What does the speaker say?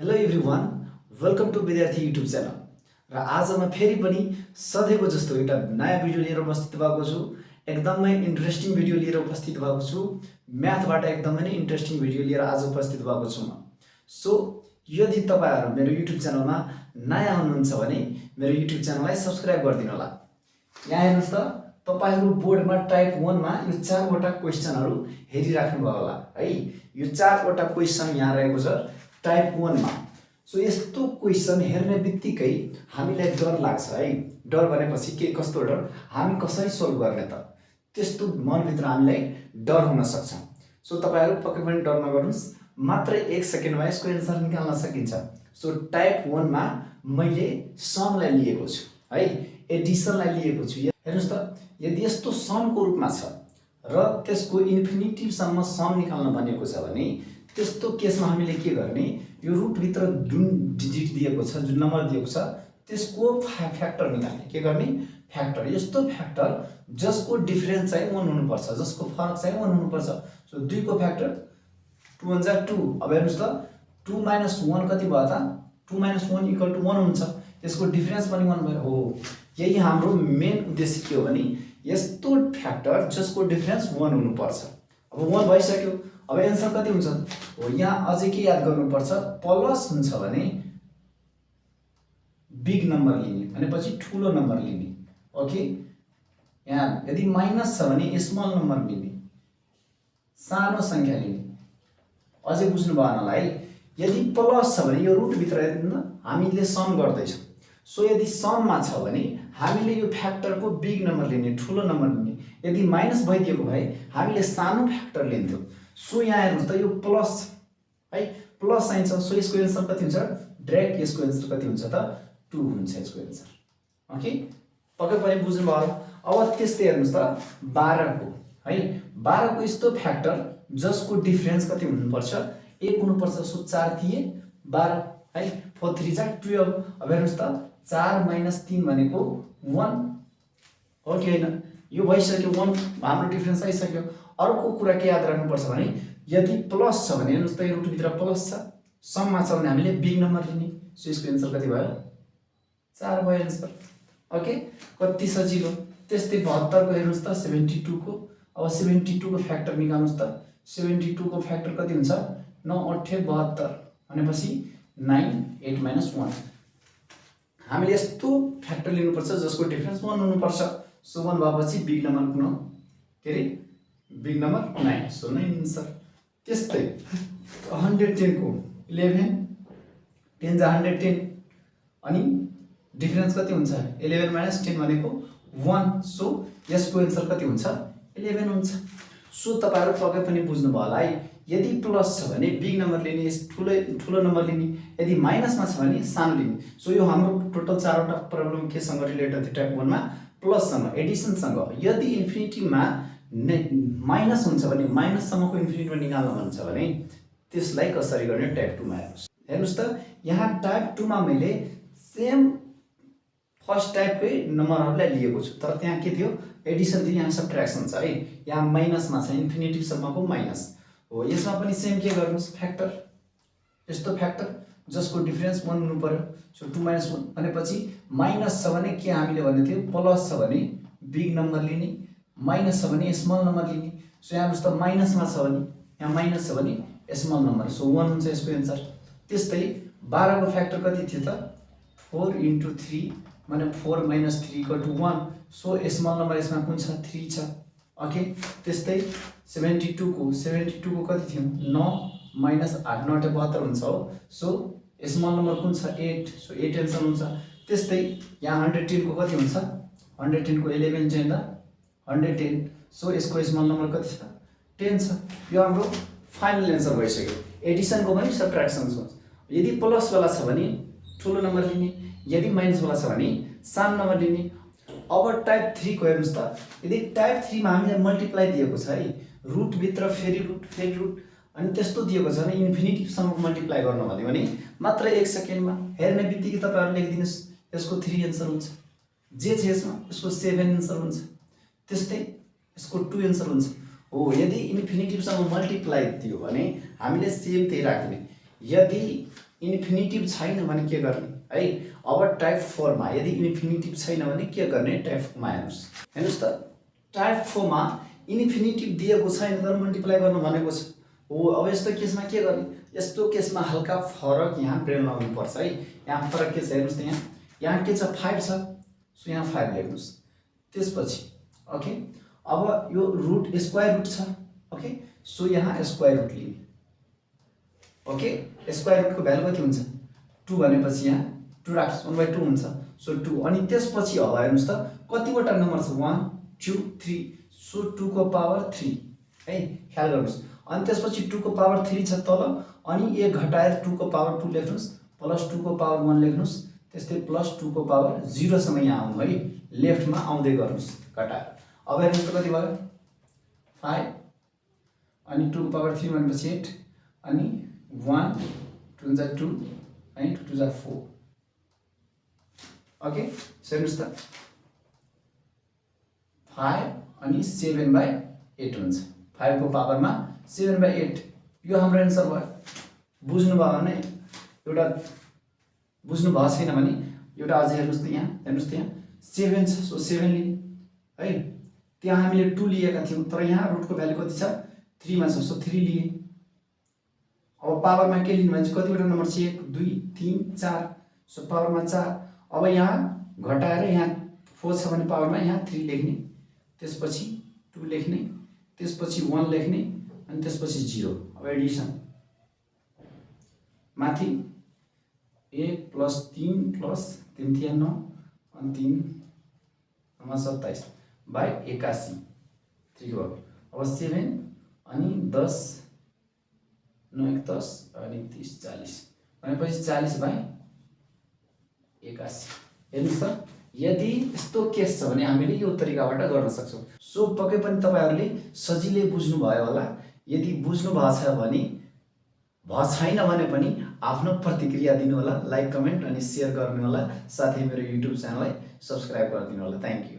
Hello everyone, welcome to विद्यार्थी YouTube channel. र आज म फेरि पनि सधैँको जस्तो एउटा नयाँ भिडियो लिएर उपस्थित भएको छु। एकदमै इन्ट्रेस्टिङ भिडियो लिएर उपस्थित भएको छु। म्याथबाट एकदमै नै इन्ट्रेस्टिङ भिडियो लिएर आज उपस्थित भएको छु म। सो यदि तपाईहरु मेरो युट्युब च्यानलमा नयाँ हुनुहुन्छ भने मेरो युट्युब च्यानललाई सब्स्क्राइब गरिदिनु होला। यहाँ हेर्नुस् त, तपाईहरु बोर्डमा टाइप 1 मा यो 4 वटा क्वेशनहरु हेरिराख्नु भयो होला है। यो 4 वटा क्वेशन यहाँ रहेको छ टाइप 1 मा। सो यस्तो क्वेशन हेर्ने बित्तिकै हामीलाई डर लाग्छ है। डर भनेपछि के कस्तो डर, हामी कसरी सोल्भ गर्ने त, त्यस्तो मनभित्र हामीलाई डर हुन सक्छ। सो तपाईहरु पक्कै पनि डर नगर्नुस्, मात्र 1 सेकेन्डमा यसको एन्सर निकाल्न सकिन्छ। सो टाइप 1 मा मैले समलाई लिएको छु है, एडिसनलाई लिएको छु। हेर्नुस् त, यदि यस्तो समको रूपमा छ र त्यसको इन्फिनिटिभ सम्म सम निकाल्न भनेको छ भने त्यस्तो केसमा हामीले के गर्ने, यो रुट भित्र जुन डिजिट दिएको छ, जुन नम्बर दिएको छ, त्यसको फ्याक्टर निकाल्ने। के गर्ने? फ्याक्टर। यस्तो फ्याक्टर जसको डिफरेन्स चाहिँ 1 हुनुपर्छ, जसको फरक चाहिँ 1 हुनुपर्छ। सो 2 को फ्याक्टर 2 1 जा 2। अब हेर्नुस् त, 2 - 1 कति भयो त? 2 - 1 = 1 हुन्छ। त्यसको डिफरेन्स पनि 1 भयो। हो, यही हाम्रो मेन उद्देश्य के हो भने यस्तो फ्याक्टर जसको डिफरेन्स 1 हुनुपर्छ। अब 1 भइसक्यो। अब एन्सर कति हुन्छ? हो, यहाँ अझै के याद गर्नुपर्छ, प्लस हुन्छ भने बिग नम्बर लिने, भनेपछि ठूलो नम्बर लिने। ओके, यहाँ यदि माइनस छ भने स्मल नम्बर लिने, सानो संख्या लिने। अझै बुझ्नु भएन होला है। यदि प्लस छ भने यो रुट भित्र हेर्नु, हामीले सम गर्दैछौँ। सो यदि सममा छ भने हामीले यो फ्याक्टरको बिग नम्बर लिने, ठूलो नम्बर लिने। यदि माइनस भइदिएको भए हामीले सानो फ्याक्टर लिन्थ्यौँ। सो यहाँ हेर्नुस् त, यो प्लस है, प्लस साइन छ। सो यसको एन्सर कति हुन्छ? डाइरेक्ट यसको एन्सर कति हुन्छ त? 2 हुन्छ यसको एन्सर। ओके, पक्कै पनि बुझ्नु भयो। अब त्यस्तै हेर्नुस् त, 12 को है, 12 को यस्तो फ्याक्टर जसको डिफरेन्स कति हुनुपर्छ? 1 हुनुपर्छ। सो 4 थिए 12 है, 4 3 जा 12। अब हेर्नुस् त, 4 - 3 भनेको 1 हो कि हैन? यो भइसक्यो, 1 हाम्रो डिफरेन्स आइसक्यो। अर्को कुरा के याद राख्नुपर्छ भने यदि प्लस छ भने हेर्नुस् त, यो रुट भित्र प्लस छ, सममा छ भने हामीले बिग नम्बर लिने। सो यसको एन्सर कति भयो? 4 भयो एन्सर। ओके, कति सजिलो। त्यस्तै 72 को हेर्नुस् त, 72 को। अब 72 को फ्याक्टर निकाल्नुस् त। 72 को फ्याक्टर कति हुन्छ? 9 8 72 भनेपछि 9 8 - 1। हामीले यस्तो फ्याक्टर लिनुपर्छ जसको डिफरेन्स 1 हुनुपर्छ। सो 1 भएपछि बिग नम्बर कुन हो? के रे? Big number 9। So 9 answer. त्यस्तै 110 को 11 10 जा 110 अनि डिफरेन्स कति हुन्छ? 11 - 10 भनेको 1। सो यसको एन्सर कति हुन्छ? 11 हुन्छ। सो तपाईहरु पक्कै पनि बुझ्नु भयो होला है। यदि प्लस छ भने बिग नम्बर लिने, ठूलो नम्बर लिने। यदि माइनसमा छ भने सानो लिने। सो यो हाम्रो टोटल 4 वटा प्रब्लम केसँग रिलेटेड थियो टाइप 1 मा, प्लससँग, एडिसनसँग। यदि इन्फिनिटीमा माइनस हुन्छ भने, माइनससम्मको इन्फिनिटीमा निकाल्न भन्छ भने त्यसलाई कसरी गर्ने टाइप 2 मा हेर्नुस्। हेर्नुस् त, यहाँ टाइप 2 मा मैले सेम फर्स्ट टाइपकै नम्बरहरुलाई लिएको छु, तर त्यहाँ के थियो? एडिसन थियो, यहाँ सब्ट्र्याक्सन छ है। यहाँ माइनसमा छ, इन्फिनिटिभ सम्मको माइनस हो। यसमा पनि सेम के गर्नुस्? फ्याक्टर। यस्तो फ्याक्टर जसको डिफरेन्स 1 हुनु पर्यो। सो 2 - 1 भनेपछि माइनस छ भने के हामीले भन्ने थियो? प्लस छ भने बिग नम्बर लिने, माइनस छ भने स्मल नम्बर लिने। सो यहाँ हेर्नुस् त, माइनसमा छ भने, यहाँ माइनस छ भने स्मल नम्बर। सो 1 हुन्छ यसको एन्सर। त्यस्तै 12 को फ्याक्टर कति थियो त? 4 × 3 माने 4 - 3 = 1। सो स्मल नम्बर यसमा कुन छ? 3 छ। ओके, त्यस्तै 72 को कति थियो? 9 - 8 9 = 72 हुन्छ हो। सो स्मल नम्बर कुन छ? 8। सो 8 एन्सर हुन्छ। त्यस्तै यहाँ 110 को कति हुन्छ? 110 को 11 जाँदा 110। सो यसको स्मल नम्बर कति छ? 10 छ। यो हाम्रो फाइनल एन्सर भइसक्यो। एडिसनको पनि सब्ट्र्याक्सनको। यदि प्लस वाला छ भने ठूलो नम्बर लिने, यदि माइनस वाला छ भने सानो नम्बर लिने। अब टाइप 3 को हेर्नुस् त, यदि टाइप 3 मा हामीले मल्टिप्लाई दिएको छ है, रुट भित्र फेरि रुट अनि त्यस्तो दिएको छ भने इन्फिनिटिभ सम्म मल्टिप्लाई गर्न भन्यो भने मात्र 1 सेकेन्डमा हेर्ने बित्तिकै तपाईहरु लेखिदिनुस्, यसको 3 एन्सर हुन्छ। जे छ यसमा, यसको 7 एन्सर हुन्छ। त्यस्तै यसको 2 एन्सर हुन्छ। हो, यदि इन्फिनिटिभ सम्म मल्टिप्लाई दियो भने हामीले सेम त्यही राख्ने। यदि इन्फिनिटिभ छैन भने के गर्ने है। अब टाइप 4 मा यदि इन्फिनिटिभ छैन भने के गर्ने टाइप 4 मा हेर्नुस्। हेर्नुस् त टाइप 4 मा इन्फिनिटिभ दिएको छैन तर मल्टिप्लाई गर्नु भनेको छ हो। अब यस्तो केसमा के गर्ने, यस्तो केसमा हल्का फरक यहाँ प्रयोग लगाउनु पर्छ है। यहाँ फरक के छ हेर्नुस् त, यहाँ के छ 5 छ, सो यहाँ 5 लेख्नुस्। त्यसपछि ओके अब यो रुट स्क्वायर रुट छ ओके, सो यहाँ स्क्वायर रुट लिने ओके। स्क्वायर रुटको भ्यालु कति हुन्छ 2 भनेपछि यहाँ 2 राख्नुस् 1/2 हुन्छ, सो 2। अनि त्यसपछि अब हेर्नुस् त कतिवटा नम्बर छ 1 2 3, सो 2 को पावर 3 है, ख्याल गर्नुस्। अनि त्यसपछि 2 को पावर 3 छ तल, अनि 1 घटाएर 2 को पावर 2 लेख्नुस्, प्लस 2 को पावर 1 लेख्नुस्, त्यस्तै प्लस 2 को पावर 0 सम्म यहाँ आउनु है, लेफ्टमा आउँदै गर्नुस् घटाएर। अब हेर्नुस् त कति भयो 5, अनि 2 को पावर 3 भनेपछि 8, अनि 1 2 जा 2 अनि 2 जा 4 ओके। सो हेर्नुस् त 5 अनि 7/8 हुन्छ, 5 को पावरमा 7/8, यो हाम्रो एन्सर भयो। बुझ्नु भयो भने एउटा, बुझ्नु भएको छैन भने एउटा अझै हेर्नुस् त, यहाँ हेर्नुस् त यहाँ 7 छ, सो 7 लिने है। त्यहाँ हामीले 2 लिएका थियौँ तर यहाँ रुटको भ्यालु कति छ 3 मा छ, सो 3 लिए। अब पावरमा के लिनु भने चाहिँ कतिवटा नम्बर छ 1 2 3 4, सो पावरमा 4। अब यहाँ घटाएर यहाँ 4 छ भने पावरमा यहाँ 3 लेख्ने, त्यसपछि 2 लेख्ने, त्यसपछि 1 लेख्ने, अनि त्यसपछि 0। अब एडिसन माथि 1 + 3 + 3 = 9 अनि 3 = 27 / 81 3 को। अब 7 अनि 10 9 1 10 अनि 30 40 भनेपछि 40/81। हेर्नुस् त यदि यस्तो केस छ भने हामीले यो तरिकाबाट गर्न सक्छौँ। सो पक्कै पनि तपाईहरुले सजिलै बुझ्नु भयो होला। यदि बुझ्नु भएको छ भने, छैन भने पनि आफ्नो प्रतिक्रिया दिनु होला, लाइक कमेन्ट अनि शेयर गर्नु होला, साथै मेरो युट्युब च्यानललाई सब्स्क्राइब गरिदिनु होला। Thank you.